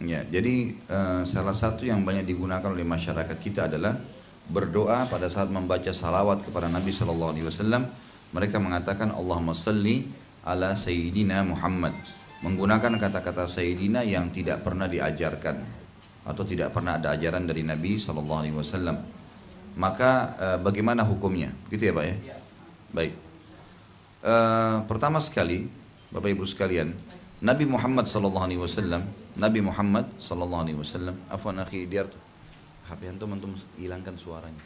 Ya, jadi salah satu yang banyak digunakan oleh masyarakat kita adalah berdoa pada saat membaca salawat kepada Nabi Shallallahu Alaihi Wasallam. Mereka mengatakan Allahumma salli ala Sayyidina Muhammad, menggunakan kata-kata Sayyidina yang tidak pernah diajarkan atau tidak pernah ada ajaran dari Nabi Shallallahu Alaihi Wasallam. Maka bagaimana hukumnya? Gitu ya Pak ya? Baik. Pertama sekali, Bapak Ibu sekalian, Nabi Muhammad sallallahu alaihi wasallam, Nabi Muhammad sallallahu alaihi wasallam, afwan akhi Diar, HP antum hilangkan suaranya.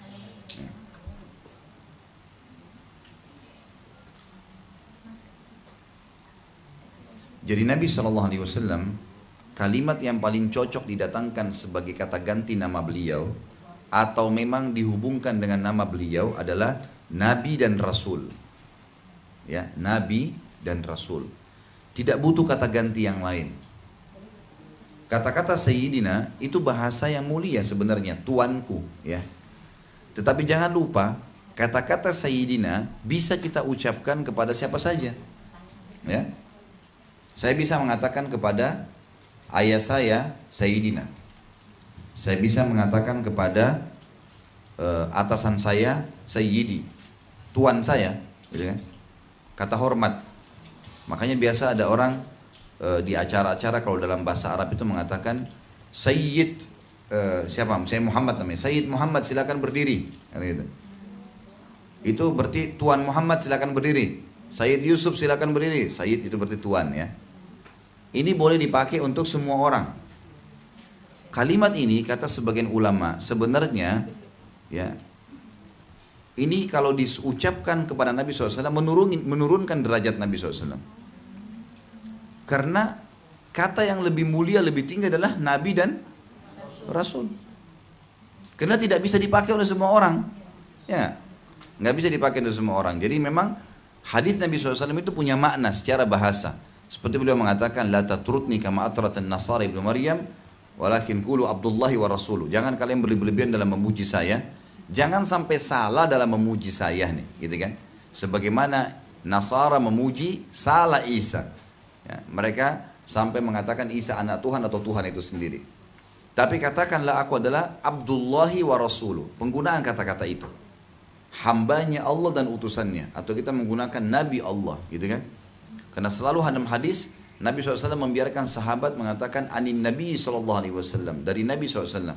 Ya. Jadi Nabi sallallahu alaihi wasallam, kalimat yang paling cocok didatangkan sebagai kata ganti nama beliau atau memang dihubungkan dengan nama beliau adalah Nabi dan Rasul. Ya, Nabi dan Rasul. Tidak butuh kata ganti yang lain. Kata-kata Sayyidina itu bahasa yang mulia sebenarnya, tuanku, ya. Tetapi jangan lupa, kata-kata Sayyidina bisa kita ucapkan kepada siapa saja. Ya. Saya bisa mengatakan kepada ayah saya Sayyidina. Saya bisa mengatakan kepada atasan saya Sayyidi, tuan saya, gitu kan? Kata hormat. Makanya biasa ada orang di acara-acara kalau dalam bahasa Arab itu mengatakan Sayyid siapa? Saya Muhammad namanya. Sayyid Muhammad silakan berdiri. Gitu. Itu berarti Tuan Muhammad silakan berdiri. Sayyid Yusuf silakan berdiri. Sayyid itu berarti tuan ya. Ini boleh dipakai untuk semua orang. Kalimat ini kata sebagian ulama sebenarnya ya ini kalau diucapkan kepada Nabi SAW menurunkan derajat Nabi SAW. Karena kata yang lebih mulia, lebih tinggi adalah Nabi dan Rasul. Karena tidak bisa dipakai oleh semua orang. Ya, nggak bisa dipakai oleh semua orang. Jadi memang hadis Nabi SAW itu punya makna secara bahasa. Seperti beliau mengatakan, La tatrutni kama atratan Nasara ibnu Maryam, walakin kulu Abdullahi wa Rasuluh. Jangan kalian berlebihan dalam memuji saya. Jangan sampai salah dalam memuji saya nih, gitu kan? Sebagaimana Nasara memuji salah Isa. Ya, mereka sampai mengatakan Isa anak Tuhan atau Tuhan itu sendiri. Tapi katakanlah aku adalah Abdullahi wa Rasuluh. Penggunaan kata-kata itu. Hambanya Allah dan utusannya. Atau kita menggunakan Nabi Allah, gitu kan? Karena selalu dalam hadis Nabi SAW membiarkan sahabat mengatakan anin Nabi SAW, dari Nabi SAW.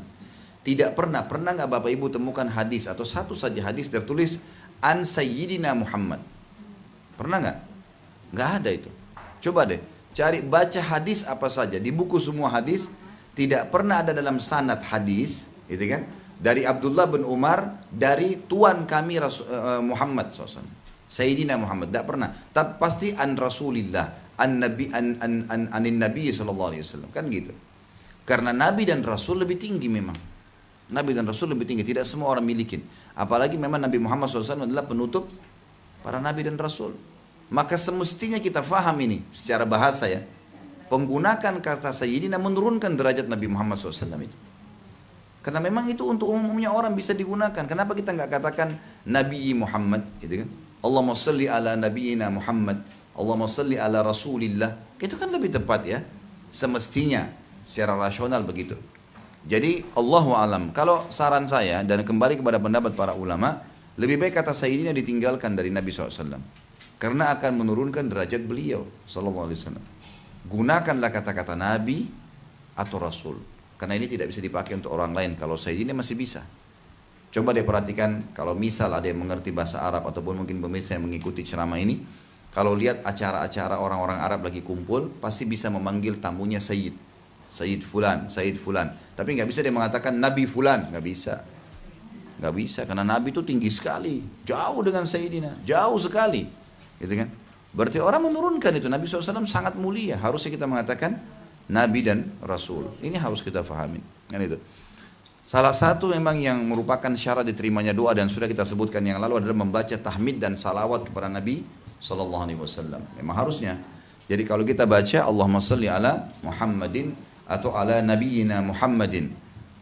Tidak pernah nggak Bapak Ibu temukan hadis atau satu saja hadis tertulis an Sayyidina Muhammad? Pernah nggak? Nggak ada itu. Coba deh, cari baca hadis apa saja di buku semua hadis tidak pernah ada dalam sanad hadis, gitu kan? Dari Abdullah bin Umar dari tuan kami Muhammad SAW, Sayyidina Muhammad, tidak pernah. Tapi pasti an Rasulillah, anin Nabi Sallallahu Alaihi Wasallam, kan gitu. Karena Nabi dan Rasul lebih tinggi memang. Nabi dan Rasul lebih tinggi, tidak semua orang milikin. Apalagi memang Nabi Muhammad SAW adalah penutup para Nabi dan Rasul. Maka semestinya kita faham ini secara bahasa ya. Penggunakan kata Sayyidina menurunkan derajat Nabi Muhammad SAW itu. Karena memang itu untuk umumnya orang bisa digunakan. Kenapa kita nggak katakan Nabi Muhammad, gitu kan? Allahumma salli ala nabiyina Muhammad, Allahumma salli ala Rasulillah. Itu kan lebih tepat ya. Semestinya secara rasional begitu. Jadi Allahu alam. Kalau saran saya dan kembali kepada pendapat para ulama, lebih baik kata Sayyidina ditinggalkan dari Nabi SAW. Karena akan menurunkan derajat beliau Sallallahu Alaihi Wasallam. Gunakanlah kata-kata Nabi atau Rasul. Karena ini tidak bisa dipakai untuk orang lain. Kalau Sayyidina masih bisa. Coba deh perhatikan kalau misal ada yang mengerti bahasa Arab ataupun mungkin pemirsa yang mengikuti ceramah ini, kalau lihat acara-acara orang-orang Arab lagi kumpul, pasti bisa memanggil tamunya Sayyid. Sayyid Fulan, Sayyid Fulan. Tapi nggak bisa dia mengatakan Nabi Fulan, nggak bisa. Nggak bisa, karena Nabi itu tinggi sekali. Jauh dengan Sayyidina, jauh sekali. Gitu kan? Berarti orang menurunkan itu. Nabi SAW sangat mulia. Harusnya kita mengatakan Nabi dan Rasul. Ini harus kita fahami. Kan itu. Salah satu memang yang merupakan syarat diterimanya doa dan sudah kita sebutkan yang lalu adalah membaca tahmid dan salawat kepada Nabi SAW. Memang harusnya. Jadi kalau kita baca Allahumma salli ala Muhammadin atau ala nabiyyina Muhammadin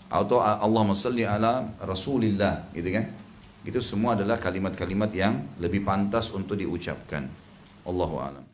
atau Allahumma salli ala Rasulillah, gitu kan? Itu semua adalah kalimat-kalimat yang lebih pantas untuk diucapkan. Allahu a'lam.